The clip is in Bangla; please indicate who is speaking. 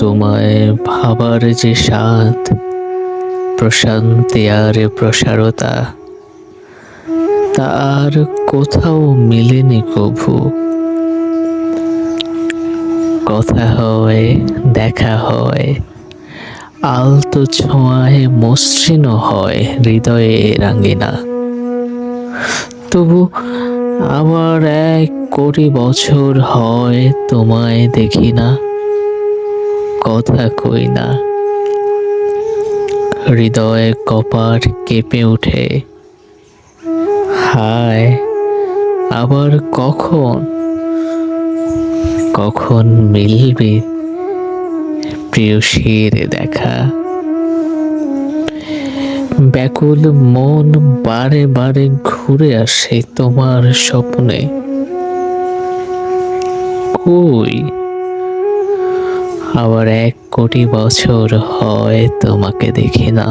Speaker 1: তোমায় ভাবার যে স্বাদ, প্রশান্তি আর প্রসারতা, তার কোথাও মেলেনি কভু। কথা হয়, দেখা হয়, আলতো ছোঁয়ায় মসৃণ হয় হৃদয়ে রাঙিনা। তবু আবার 1 কোটি বছর হয় তোমায় দেখি না, কথা কই না। হৃদয় কপাট কেঁপে ওঠে, হায় আবার কখন, কখন মিলবে প্রেয়সীর দেখা। ব্যাকুল মন বারে বারে ঘুরে আসে তোমার স্বপ্নে, কই আবার 1 কোটি বছর হয় তোমাকে দেখি না।